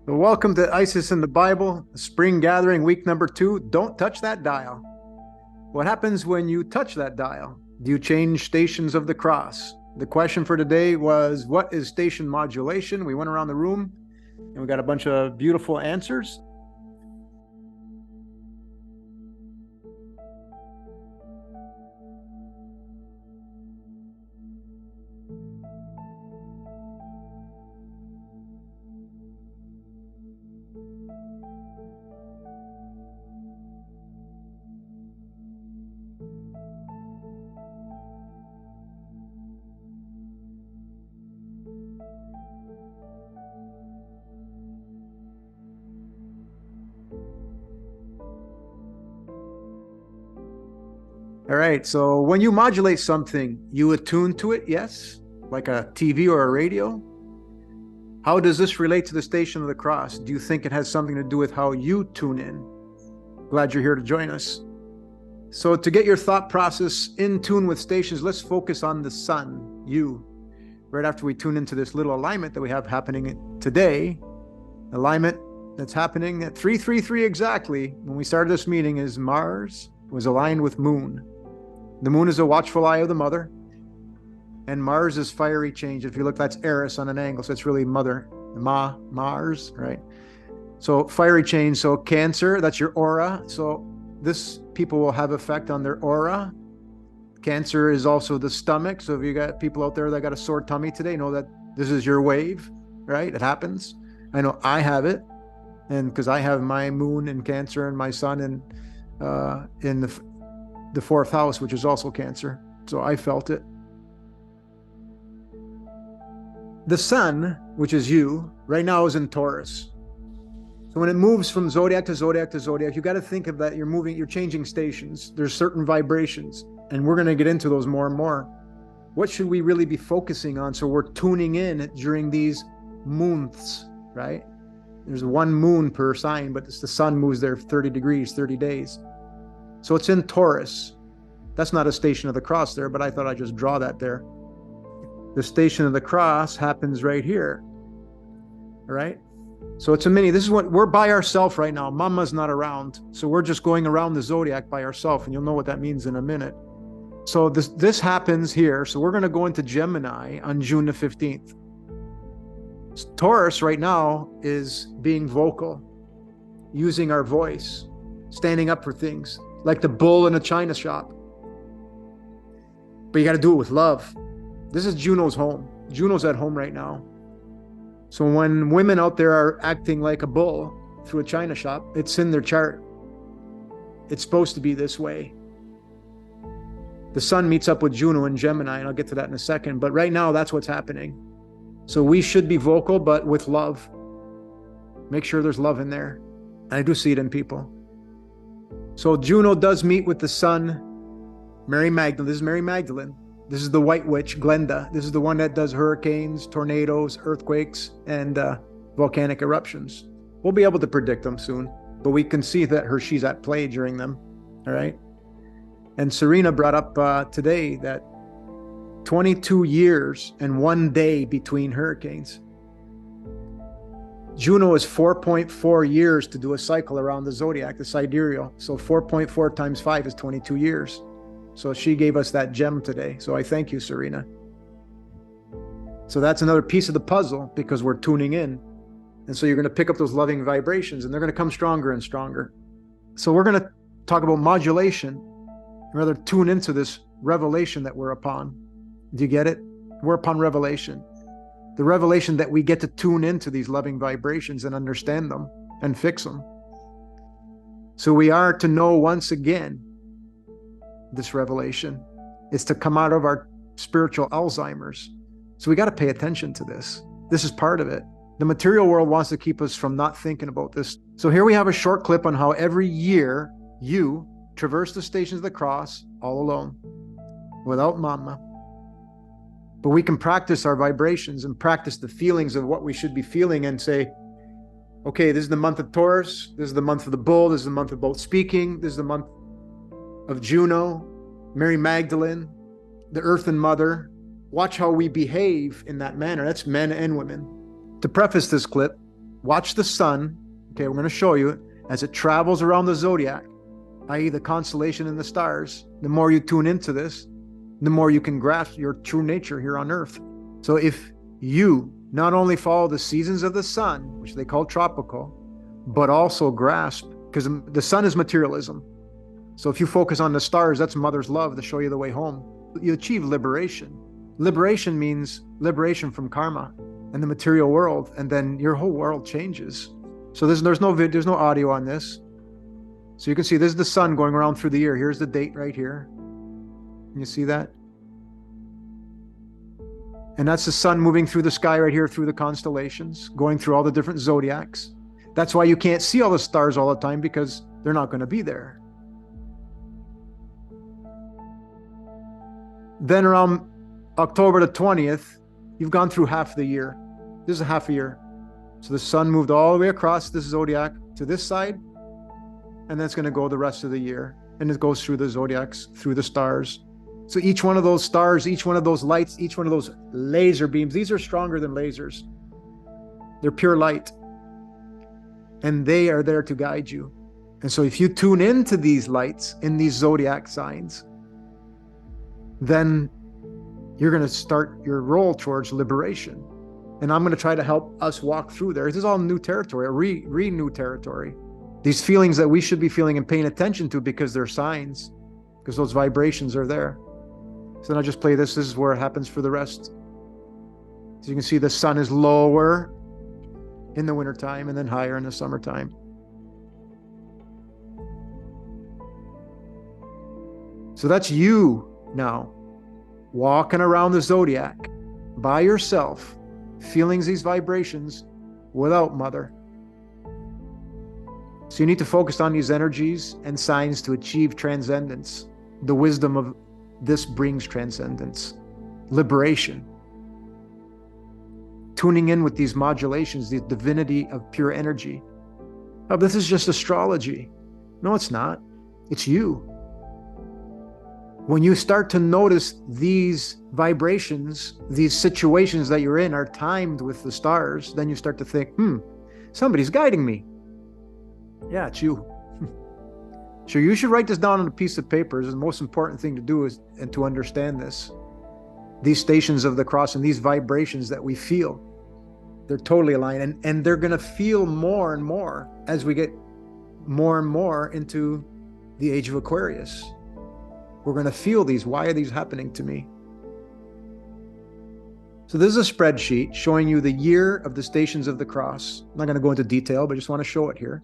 So welcome to Isis in the Bible, spring gathering, week number 2. Don't touch that dial. What happens when you touch that dial? Do you change stations of the cross? The question for today was, what is station modulation? We went around the room and we got a bunch of beautiful answers. All right, so when you modulate something, you attune to it, yes? Like a TV or a radio? How does this relate to the station of the cross? Do you think it has something to do with how you tune in? Glad you're here to join us. So to get your thought process in tune with stations, let's focus on the sun, you. Right after we tune into this little alignment that we have happening today, alignment that's happening at 333 exactly, when we started this meeting, is Mars was aligned with Moon. The Moon is a watchful eye of the mother, and Mars is fiery change. If you look, that's Eris on an angle, so it's really mother, Mars, right? So fiery change, so Cancer, that's your aura. So this people will have effect on their aura. Cancer is also the stomach. So if you got people out there that got a sore tummy today, know that this is your wave, right? It happens. I know I have it, and because I have my Moon in Cancer and my Sun in the 4th house, which is also Cancer. So I felt it. The Sun, which is you, right now is in Taurus. So when it moves from zodiac to zodiac to zodiac, you got to think of that. You're changing stations. There's certain vibrations, and we're going to get into those more and more. What should we really be focusing on? So we're tuning in during these months, right? There's one moon per sign, but it's the sun moves there 30 degrees, 30 days. So it's in Taurus. That's not a station of the cross there, but I thought I'd just draw that there. The station of the cross happens right here. All right? So it's a mini. This is what we're by ourselves right now. Mama's not around. So we're just going around the zodiac by ourselves, and you'll know what that means in a minute. So this happens here. So we're going to go into Gemini on June the 15th. Taurus right now is being vocal, using our voice, standing up for things, like the bull in a china shop. But you got to do it with love. This is Juno's home. Juno's at home right now. So when women out there are acting like a bull through a china shop, it's in their chart. It's supposed to be this way. The sun meets up with Juno in Gemini, and I'll get to that in a second. But right now, that's what's happening. So we should be vocal, but with love. Make sure there's love in there. And I do see it in people. So Juno does meet with the sun, Mary Magdalene. This is Mary Magdalene. This is the white witch, Glenda. This is the one that does hurricanes, tornadoes, earthquakes, and volcanic eruptions. We'll be able to predict them soon, but we can see that she's at play during them, all right? And Serena brought up today that 22 years and 1 day between hurricanes. Juno is 4.4 years to do a cycle around the zodiac, the sidereal. So 4.4 times 5 is 22 years. So she gave us that gem today. So I thank you, Serena. So that's another piece of the puzzle because we're tuning in. And so you're going to pick up those loving vibrations and they're going to come stronger and stronger. So we're going to talk about modulation, rather tune into this revelation that we're upon. Do you get it? We're upon revelation. The revelation that we get to tune into these loving vibrations and understand them and fix them. So we are to know once again this revelation is to come out of our spiritual Alzheimer's. So we got to pay attention to this. This is part of it. The material world wants to keep us from not thinking about this. So here we have a short clip on how every year you traverse the stations of the cross all alone, without mama. But we can practice our vibrations and practice the feelings of what we should be feeling and say, okay, this is the month of Taurus. This is the month of the bull. This is the month of both speaking. This is the month of Juno, Mary Magdalene, the Earthen Mother. Watch how we behave in that manner. That's men and women. To preface this clip, watch the sun. Okay, we're going to show you as it travels around the zodiac, i.e. the constellation and the stars. The more you tune into this, the more you can grasp your true nature here on Earth. So if you not only follow the seasons of the sun, which they call tropical, but also grasp, because the sun is materialism. So if you focus on the stars, that's mother's love to show you the way home. You achieve liberation. Liberation means liberation from karma and the material world, and then your whole world changes. So there's no audio on this. So you can see this is the sun going around through the year. Here's the date right here. Can you see that? And that's the sun moving through the sky right here through the constellations, going through all the different zodiacs. That's why you can't see all the stars all the time, because they're not going to be there. Then around October the 20th, you've gone through half the year. This is a half a year. So the sun moved all the way across this zodiac to this side, and then it's going to go the rest of the year. And it goes through the zodiacs, through the stars. So each one of those stars, each one of those lights, each one of those laser beams, these are stronger than lasers. They're pure light. And they are there to guide you. And so if you tune into these lights in these zodiac signs, then you're going to start your roll towards liberation. And I'm going to try to help us walk through there. This is all new territory, new territory. These feelings that we should be feeling and paying attention to, because they're signs, because those vibrations are there. So then I'll just play this. This is where it happens for the rest. So you can see the sun is lower in the wintertime and then higher in the summertime. So that's you now, walking around the zodiac by yourself, feeling these vibrations without mother. So you need to focus on these energies and signs to achieve transcendence. The wisdom of this brings transcendence, liberation. Tuning in with these modulations, the divinity of pure energy. Oh, this is just astrology. No, it's not. It's you. When you start to notice these vibrations, these situations that you're in are timed with the stars, then you start to think, somebody's guiding me. Yeah, it's you. So you should write this down on a piece of paper. This is the most important thing to do, and to understand this. These stations of the cross and these vibrations that we feel, they're totally aligned, and they're going to feel more and more as we get more and more into the age of Aquarius. We're going to feel these. Why are these happening to me? So this is a spreadsheet showing you the year of the stations of the cross. I'm not going to go into detail, but I just want to show it here.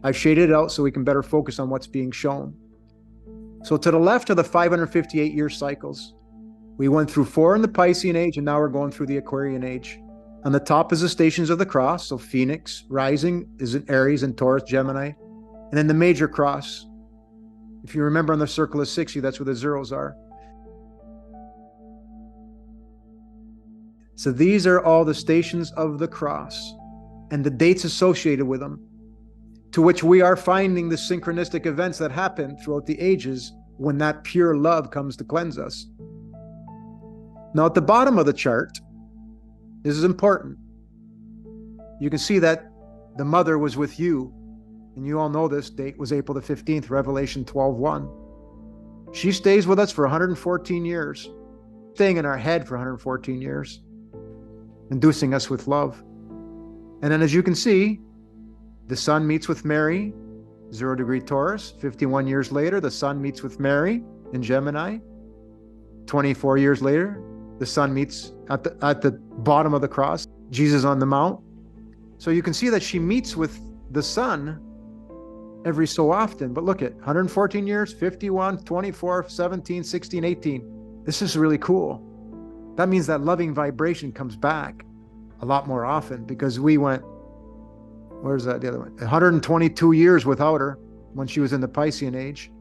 I've shaded it out so we can better focus on what's being shown. So to the left are the 558-year cycles. We went through 4 in the Piscean age, and now we're going through the Aquarian age. On the top is the stations of the cross. So Phoenix, rising is in Aries and Taurus, Gemini. And then the major cross. If you remember on the circle of 60, that's where the zeros are. So these are all the stations of the cross and the dates associated with them, to which we are finding the synchronistic events that happen throughout the ages when that pure love comes to cleanse us. Now at the bottom of the chart, this is important. You can see that the mother was with you, and you all know this date was April the 15th, Revelation 12:1. She stays with us for 114 years, staying in our head for 114 years, inducing us with love. And then as you can see, the sun meets with Mary, 0 degree Taurus. 51 years later, the sun meets with Mary in Gemini. 24 years later, the sun meets at the bottom of the cross, Jesus on the Mount. So you can see that she meets with the sun every so often. But look at 114 years, 51, 24, 17, 16, 18. This is really cool. That means that loving vibration comes back a lot more often, because we went, where's that, the other one? 122 years without her when she was in the Piscean age,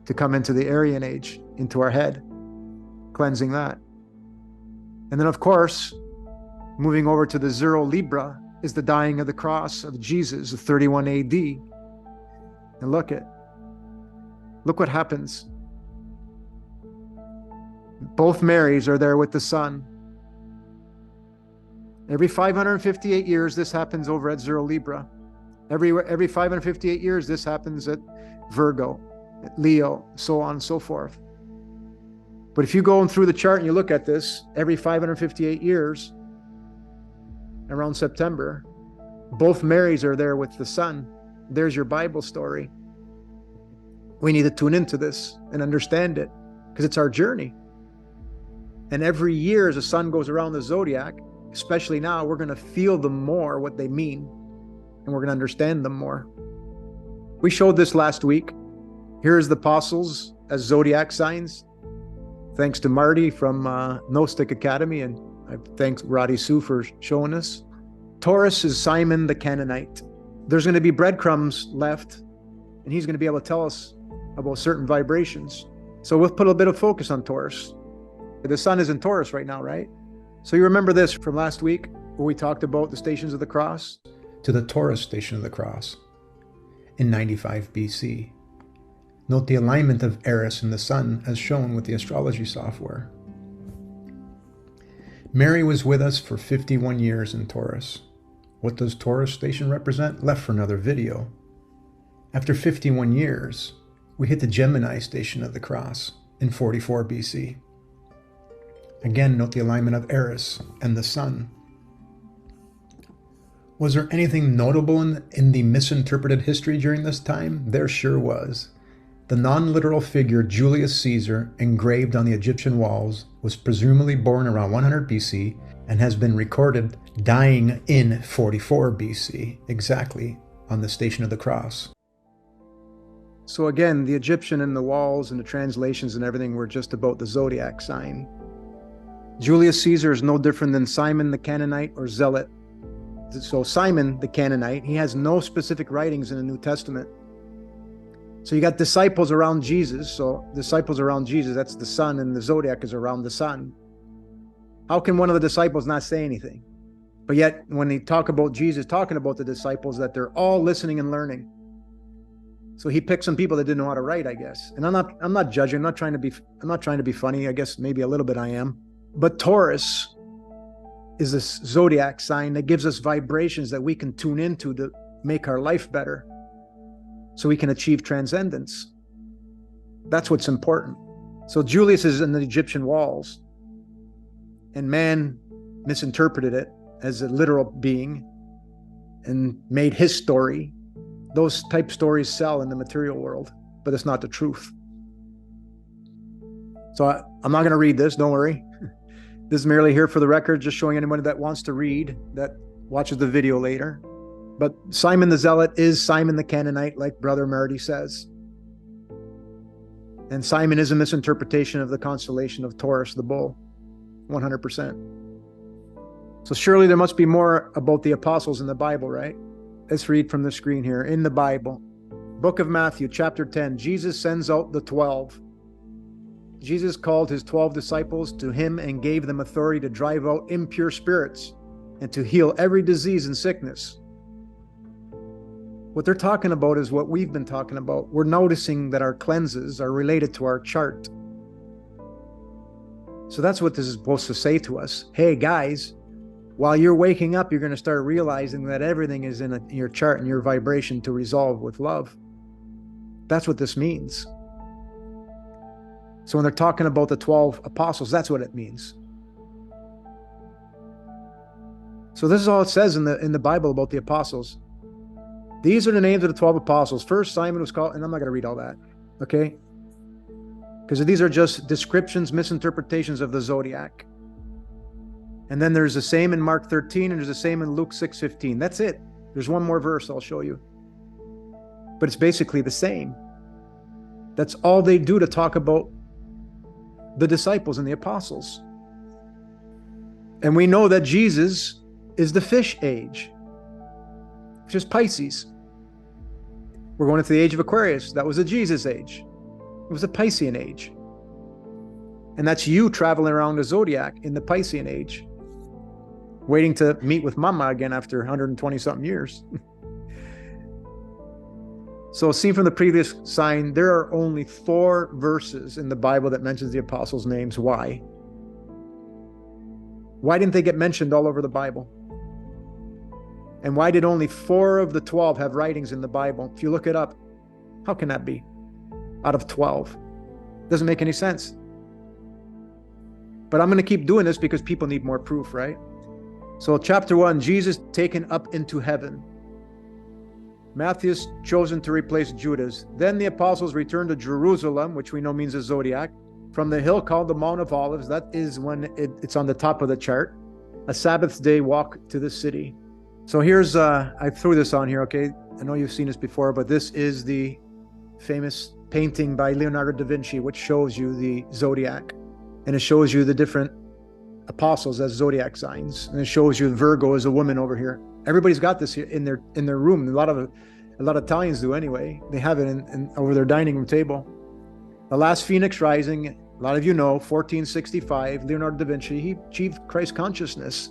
to come into the Aryan age, into our head, cleansing that. And then, of course, moving over to the 0 Libra is the dying of the cross of Jesus, the 31 AD. And look what happens. Both Marys are there with the sun. Every 558 years, this happens over at Zero Libra. Every 558 years, this happens at Virgo, at Leo, so on and so forth. But if you go through the chart and you look at this, every 558 years, around September, both Marys are there with the sun. There's your Bible story. We need to tune into this and understand it because it's our journey. And every year as the sun goes around the zodiac, especially now, we're going to feel them more, what they mean, and we're going to understand them more. We showed this last week. Here's the apostles as zodiac signs. Thanks to Marty from Gnostic Academy, and I thank Roddy Sue for showing us. Taurus is Simon the Canaanite. There's going to be breadcrumbs left, and he's going to be able to tell us about certain vibrations. So we'll put a bit of focus on Taurus. The sun is in Taurus right now, right? So you remember this from last week where we talked about the stations of the cross? To the Taurus station of the cross in 95 BC. Note the alignment of Eris and the sun as shown with the astrology software. Mary was with us for 51 years in Taurus. What does Taurus station represent? Left for another video. After 51 years, we hit the Gemini station of the cross in 44 BC. Again, note the alignment of Eris and the sun. Was there anything notable in the misinterpreted history during this time? There sure was. The non-literal figure Julius Caesar, engraved on the Egyptian walls, was presumably born around 100 BC and has been recorded dying in 44 BC, exactly on the Station of the Cross. So again, the Egyptian and the walls and the translations and everything were just about the zodiac sign. Julius Caesar is no different than Simon the Canaanite or Zealot. So Simon the Canaanite, he has no specific writings in the New Testament. So you got disciples around Jesus. So disciples around Jesus, that's the sun, and the zodiac is around the sun. How can one of the disciples not say anything? But yet when they talk about Jesus, talking about the disciples, that they're all listening and learning. So he picked some people that didn't know how to write, I guess. And I'm not judging, I'm not trying to be funny. I guess maybe a little bit I am. But Taurus is this zodiac sign that gives us vibrations that we can tune into to make our life better, so we can achieve transcendence. That's what's important. So Julius is in the Egyptian walls, and man misinterpreted it as a literal being and made his story. Those type stories sell in the material world, but it's not the truth. So I'm not going to read this, don't worry. This is merely here for the record, just showing anyone that wants to read, that watches the video later. But Simon the Zealot is Simon the Canaanite, like Brother Marty says. And Simon is a misinterpretation of the constellation of Taurus, the bull, 100%. So surely there must be more about the apostles in the Bible, right? Let's read from the screen here. In the Bible, Book of Matthew, chapter 10, Jesus sends out the 12. Jesus called his 12 disciples to him and gave them authority to drive out impure spirits and to heal every disease and sickness. What they're talking about is what we've been talking about. We're noticing that our cleanses are related to our chart. So that's what this is supposed to say to us. Hey guys, while you're waking up, you're going to start realizing that everything is in your chart and your vibration to resolve with love. That's what this means. So when they're talking about the 12 apostles, that's what it means. So this is all it says in the Bible about the apostles. These are the names of the 12 apostles. First, Simon was called, and I'm not going to read all that, okay? Because these are just descriptions, misinterpretations of the zodiac. And then there's the same in Mark 13, and there's the same in Luke 6:15. That's it. There's one more verse I'll show you. But it's basically the same. That's all they do to talk about the disciples and the apostles. And we know that Jesus is the fish age, which is Pisces. We're going into the age of Aquarius. That was the Jesus age. It was the Piscean age. And that's you traveling around the zodiac in the Piscean age, waiting to meet with Mama again after 120 something years. So seen from the previous sign, there are only 4 verses in the Bible that mentions the apostles' names. Why? Why didn't they get mentioned all over the Bible? And why did only 4 of the 12 have writings in the Bible? If you look it up, how can that be? Out of 12. Doesn't make any sense. But I'm going to keep doing this because people need more proof, right? So chapter 1, Jesus taken up into heaven. Matthew's chosen to replace Judas. Then the apostles returned to Jerusalem, which we know means the zodiac, from the hill called the Mount of Olives. That is when it's on the top of the chart. A Sabbath day walk to the city. So here's, I threw this on here, okay? I know you've seen this before, but this is the famous painting by Leonardo da Vinci, which shows you the zodiac. And it shows you the different apostles as zodiac signs. And it shows you Virgo as a woman over here. Everybody's got this here in their room. A lot of Italians do anyway. They have it in over their dining room table. The last Phoenix rising, a lot of you know, 1465, Leonardo da Vinci, he achieved Christ consciousness.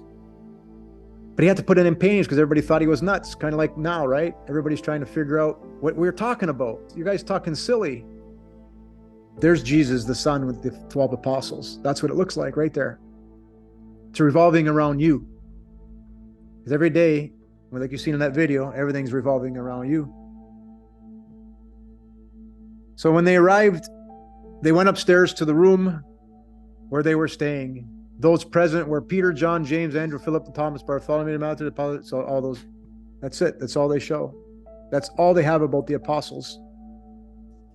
But he had to put it in paintings because everybody thought he was nuts. Kind of like now, right? Everybody's trying to figure out what we're talking about. You guys talking silly. There's Jesus, the Son, with the 12 apostles. That's what it looks like right there. It's revolving around you. Because every day, like you've seen in that video, everything's revolving around you. So when they arrived, they went upstairs to the room where they were staying. Those present were Peter, John, James, Andrew, Philip, Thomas, Bartholomew, Matthew, so all those. That's it. That's all they show. That's all they have about the apostles.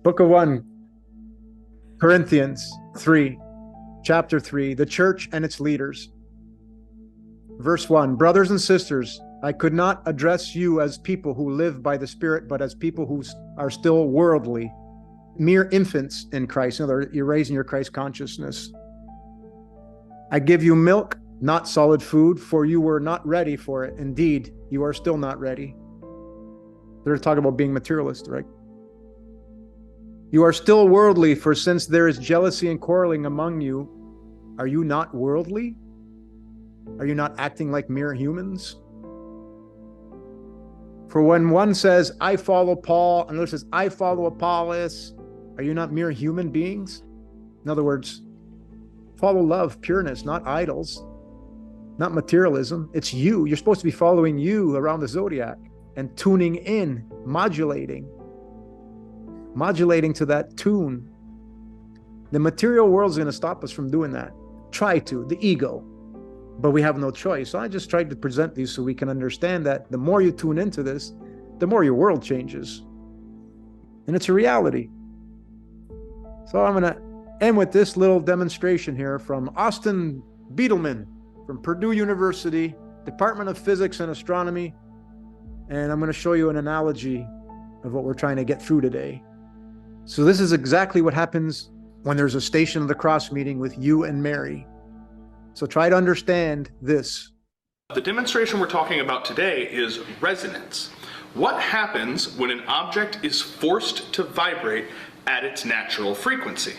Book of 1 Corinthians 3, chapter 3, the church and its leaders. Verse 1, brothers and sisters, I could not address you as people who live by the Spirit, but as people who are still worldly, mere infants in Christ. In other words, you're raising your Christ consciousness. I give you milk, not solid food, for you were not ready for it. Indeed, you are still not ready. They're talking about being materialist, right? You are still worldly, for since there is jealousy and quarreling among you, are you not worldly? Are you not acting like mere humans? For when one says, I follow Paul, and another says, I follow Apollos, are you not mere human beings? In other words, follow love, pureness, not idols, not materialism. It's you. You're supposed to be following you around the zodiac and tuning in, modulating to that tune. The material world is going to stop us from doing that. Try to, the ego. But we have no choice. So I just tried to present these so we can understand that the more you tune into this, the more your world changes. And it's a reality. So I'm going to end with this little demonstration here from Austin Beetleman from Purdue University, Department of Physics and Astronomy. And I'm going to show you an analogy of what we're trying to get through today. So this is exactly what happens when there's a Station of the Cross meeting with you and Mary. So try to understand this. The demonstration we're talking about today is resonance. What happens when an object is forced to vibrate at its natural frequency?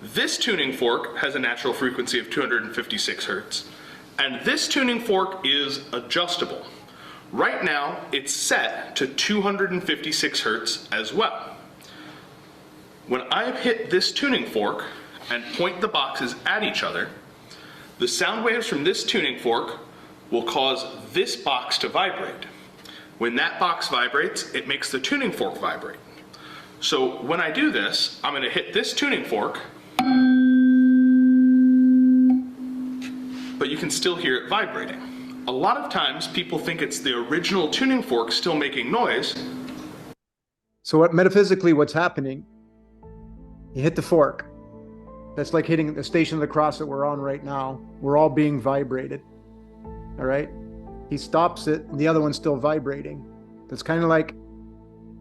This tuning fork has a natural frequency of 256 Hertz, and this tuning fork is adjustable. Right now, it's set to 256 Hertz as well. When I hit this tuning fork and point the boxes at each other, the sound waves from this tuning fork will cause this box to vibrate. When that box vibrates, it makes the tuning fork vibrate. So when I do this, I'm going to hit this tuning fork, but you can still hear it vibrating. A lot of times people think it's the original tuning fork still making noise. So metaphysically what's happening, you hit the fork. That's like hitting the Station of the Cross that we're on right now. We're all being vibrated. All right? He stops it, and the other one's still vibrating. That's kind of like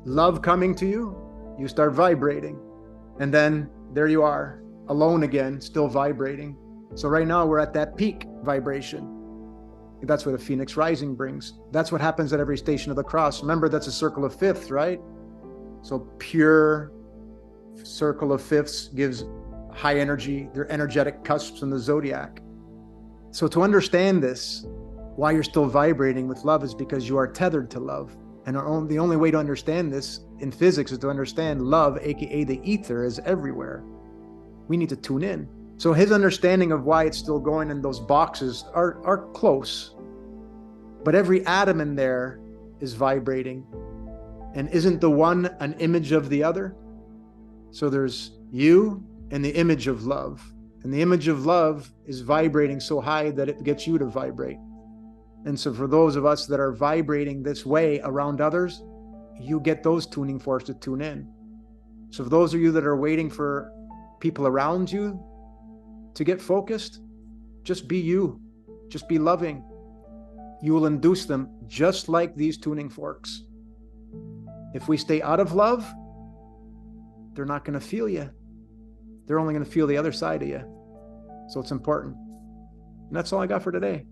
love coming to you. You start vibrating. And then there you are, alone again, still vibrating. So right now we're at that peak vibration. That's what a Phoenix rising brings. That's what happens at every Station of the Cross. Remember, that's a circle of fifths, right? So pure circle of fifths gives high energy. They're energetic cusps in the zodiac. So to understand this, why you're still vibrating with love is because you are tethered to love. And the only way to understand this in physics is to understand love, aka the ether, is everywhere. We need to tune in. So his understanding of why it's still going in those boxes are close. But every atom in there is vibrating. And isn't the one an image of the other? So there's you and the image of love. And the image of love is vibrating so high that it gets you to vibrate. And so for those of us that are vibrating this way around others, you get those tuning forks to tune in. So for those of you that are waiting for people around you to get focused, just be you. Just be loving. You will induce them just like these tuning forks. If we stay out of love, they're not going to feel you. They're only going to feel the other side of you. So it's important. And that's all I got for today.